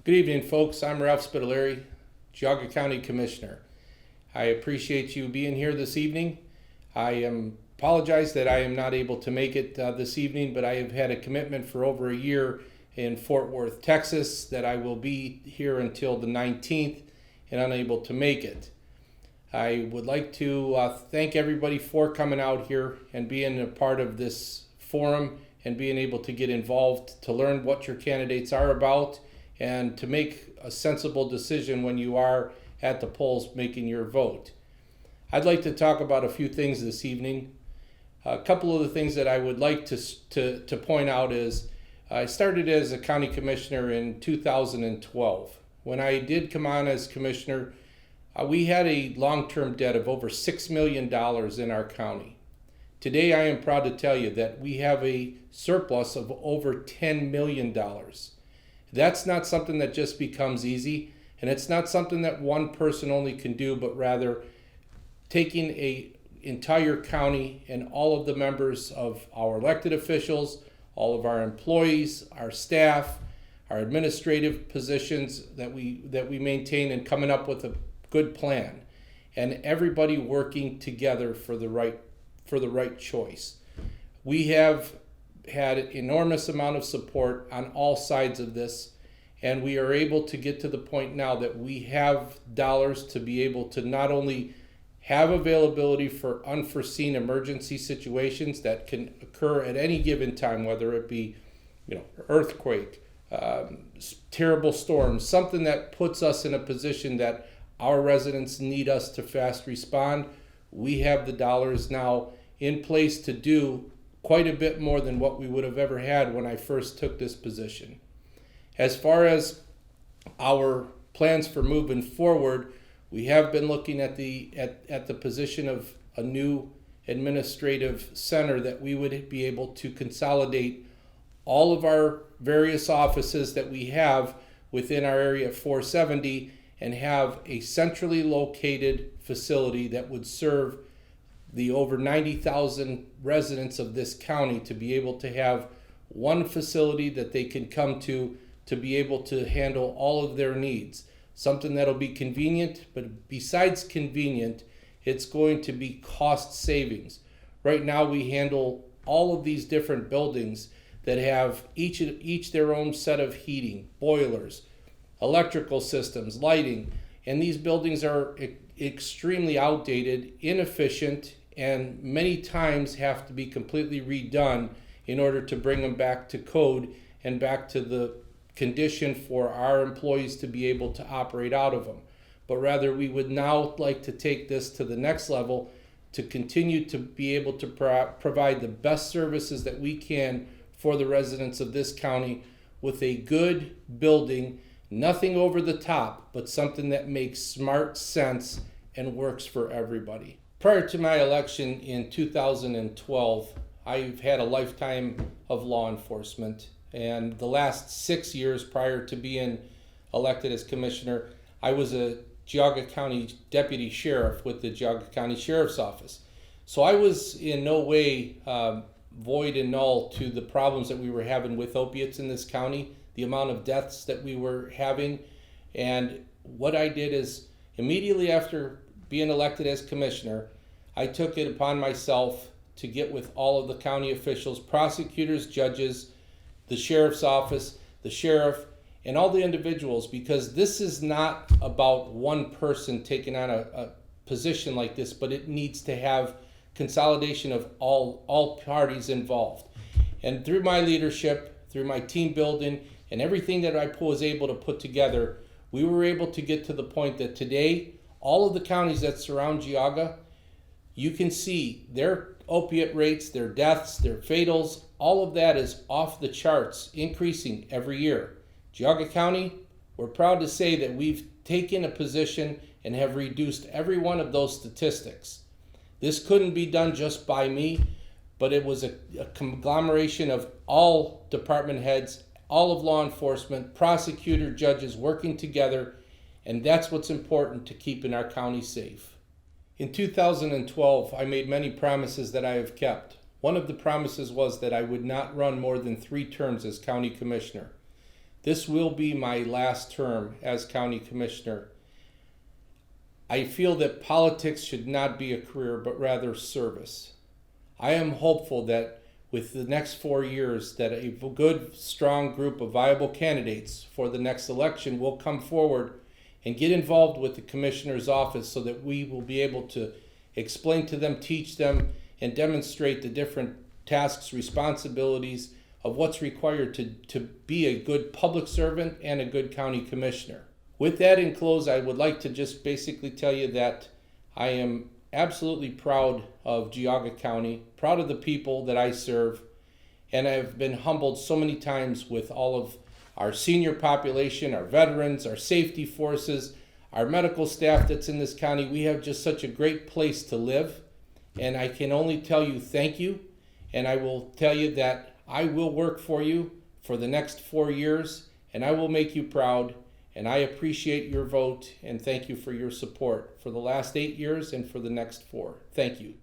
Good evening, folks. I'm Ralph Spidalieri, Geauga County Commissioner. I appreciate you being here this evening. I apologize that I am not able to make it this evening, but I have had a commitment for over a year in Fort Worth, Texas, that I will be here until the 19th and unable to make it. I would like to thank everybody for coming out here and being a part of this forum and being able to get involved to learn what your candidates are about and to make a sensible decision when you are at the polls making your vote. I'd like to talk about a few things this evening. A couple of the things that I would like to point out is I started as a county commissioner in 2012. When I did come on as commissioner, we had a long-term debt of over $6 million in our county. Today I am proud to tell you that we have a surplus of over $10 million. That's not something that just becomes easy, and it's not something that one person only can do, but rather taking an entire county and all of the members of our elected officials, all of our employees, our staff, our administrative positions that we maintain, and coming up with a good plan, and everybody working together for the right choice. We have had an enormous amount of support on all sides of this, and we are able to get to the point now that we have dollars to be able to not only have availability for unforeseen emergency situations that can occur at any given time, whether it be earthquake, terrible storms, something that puts us in a position that our residents need us to fast respond. We have the dollars now in place to do quite a bit more than what we would have ever had when I first took this position. As far as our plans for moving forward, we have been looking at the position of a new administrative center that we would be able to consolidate all of our various offices that we have within our area 470 and have a centrally located facility that would serve the over 90,000 residents of this county, to be able to have one facility that they can come to be able to handle all of their needs. Something that'll be convenient, but besides convenient, it's going to be cost savings. Right now we handle all of these different buildings that have each their own set of heating, boilers, electrical systems, lighting, and these buildings are extremely outdated, inefficient, and many times have to be completely redone in order to bring them back to code and back to the condition for our employees to be able to operate out of them. But rather, we would now like to take this to the next level to continue to be able to provide the best services that we can for the residents of this county with a good building. Nothing over the top, but something that makes smart sense and works for everybody. Prior to my election in 2012, I've had a lifetime of law enforcement, and the last 6 years prior to being elected as commissioner, I was a Geauga County deputy sheriff with the Geauga County Sheriff's Office. So I was in no way void and null to the problems that we were having with opiates in this county, the amount of deaths that we were having. And what I did is, immediately after being elected as commissioner, I took it upon myself to get with all of the county officials, prosecutors, judges, the sheriff's office, the sheriff, and all the individuals, because this is not about one person taking on a position like this, but it needs to have consolidation of all parties involved. And through my leadership, through my team building, and everything that I was able to put together, we were able to get to the point that today, all of the counties that surround Geauga, you can see their opiate rates, their deaths, their fatals, all of that is off the charts, increasing every year. Geauga County, we're proud to say that we've taken a position and have reduced every one of those statistics. This couldn't be done just by me, but it was a conglomeration of all department heads, all of law enforcement, prosecutor, judges working together, and that's what's important to keeping our county safe. In 2012, I made many promises that I have kept. One of the promises was that I would not run more than 3 terms as county commissioner. This will be my last term as county commissioner. I feel that politics should not be a career, but rather service. I am hopeful that with the next 4 years that a good, strong group of viable candidates for the next election will come forward and get involved with the commissioner's office so that we will be able to explain to them, teach them, and demonstrate the different tasks, responsibilities of what's required to be a good public servant and a good county commissioner. With that in close, I would like to just basically tell you that I am absolutely proud of Geauga County, proud of the people that I serve, and I've been humbled so many times with all of our senior population, our veterans, our safety forces, our medical staff that's in this county. We have just such a great place to live, and I can only tell you thank you, and I will tell you that I will work for you for the next 4 years, and I will make you proud. And I appreciate your vote and thank you for your support for the last 8 years and for the next 4. Thank you.